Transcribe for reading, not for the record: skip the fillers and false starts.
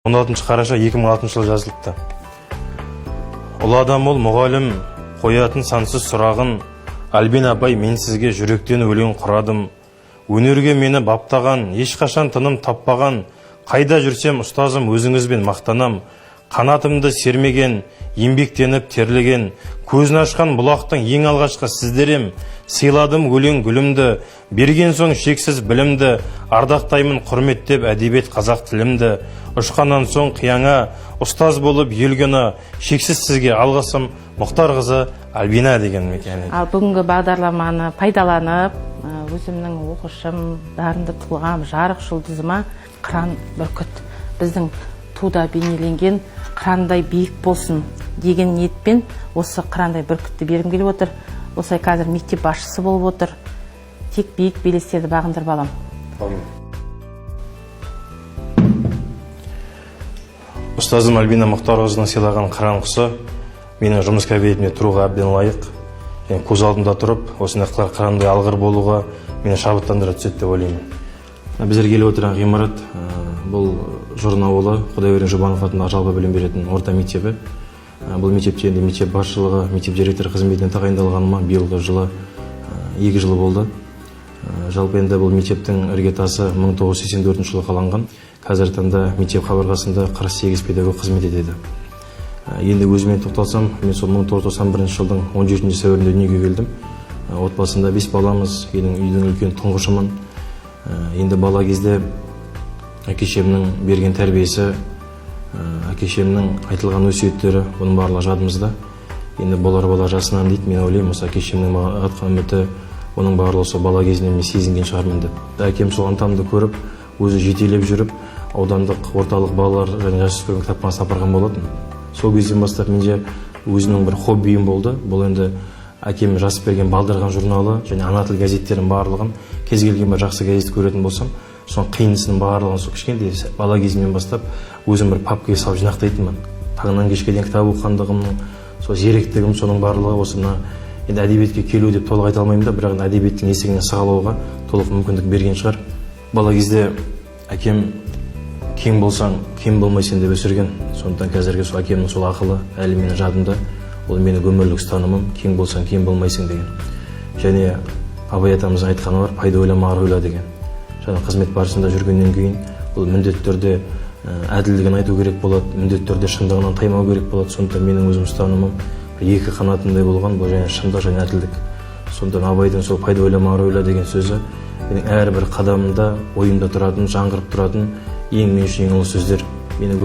16 қараша 2006 жылы жазылыпты. Ұлы адам ол мұғалім, қоятын сансыз сұрағын, Альбин апай, мен сізге жүректен өлең құрадым. Өнерге мені баптаған, ешқашан тыным таппаған, қайда жүрсем ұстазым өзіңізбен мақтанам. Қанатымды сермеген, еңбектеніп терлеген, көзін ашқан бұлақтың ең алғашқы сіздерем. Сыйладым өлең гүлімді, берген соң шексіз білімді, ардақтаймын құрметтеп әдебиет қазақ тілімді. Ұшқаннан соң қияңа, ұстаз болып елгені, шексіз сізге алғысым Мұхтарқызы Альбина деген мекен. Ал бүгінгі бағдарламаны пайдаланып, өзімнің оқушым, дарынды тұлғам, жарық жұлдызыма қыран бүркіт біздің туда бейнеленген қырандай биік болсын деген ниетпен осы қырандай бүркітті бергім келіп отыр. Осылай қазір мектеп басшысы болып отыр. Тек биік белестерді бағындыр балам. Ұстазым Альбина Мұхтарқызының сыйлаған қыран құсы менің жұмыс кабинетіме тұруға әбден лайық. Көз алдымда тұрып, осындай қырандай алғыр болуға мені шабыттандыра түседі деп ойлаймын. Біздер келіп отырған ғимарат бұл Жұрын ауылы Құдайберген Жұбанов атындағы жалпы білім беретін орта мектебі. Бұл мектепте енді мектеп басшылығы, мектеп директоры қызметіне тағайындалғаныма биылғы жылы 2 жыл болды. Жалпы енді бұл мектептің іргетасы 1984 жылы қаланған. Қазіргі таңда мектеп қабырғасында 48 педагог қызмет етеді. Енді өзіме тоқталсам, мен сол 1991 жылдың 17 сәуірінде дүниеге келдім. Отбасында 5 баламыз, үйдің үлкен тұңғышымын. Енді бала кезде әкешемнің берген тәрбиесі, әкешемнің айтылған өсиеттері, бұның барлығы жадымызда. Енді болар бала жасынан дейді, мен ойлаймын, осы әкешемнің атқан үміті, оның барлығы осы бала кезінен мен сезінген шығармын деп. Әкем сол ынтамды көріп, өзі жетелеп жүріп, аудандық орталық балалар және жасөспірім кітапханасына апарған болатын. Сол кезден бастап менде өзінің бір хоббиім болды. Бұл енді әкем жазып берген Балдырған журналы және ана тіл газеттерінің барлығын кез келген бір жақсы газет көретін болсам, соның қиындысының барлығын сол кішкентай бала кезімнен бастап өзім бір папкаға салып жинақтайтынмын. Таңнан кешке дейін кітап оқығандығымның, сол зеректігім, соның барлығы осы мына енді әдебиетке келу деп толық айта алмаймын да, бірақ әдебиеттің есігіне сығалауға толық мүмкіндік берген шығар. Бала кезде әкем кең болсаң, кем болмайсың деп өсірген. Сондықтан қазіргі сол әкемнің сол ақылы әлі менің жадымда. Ол менің өмірлік ұстанымым, кең болсаң, кем болмайсың деген. Және Абай атамыздың айтқаны бар, пайда ойлама, ар ойла деген. Жаңа қызмет барысында жүргеннен кейін бұл міндетті түрде әділдігін айту керек болады, міндетті түрде шындығынан таймау керек болады. Сондықтан менің өзім ұстанымым екі қанатындай болған, бұл және шындық және әділдік. Сондықтан Абайдың сол пайда ойлама, ар ойла деген сөзі менің әрбір қадамымда ойымда тұратын, жаңғырып тұратын ең мен үшін ең ұлы сөздер.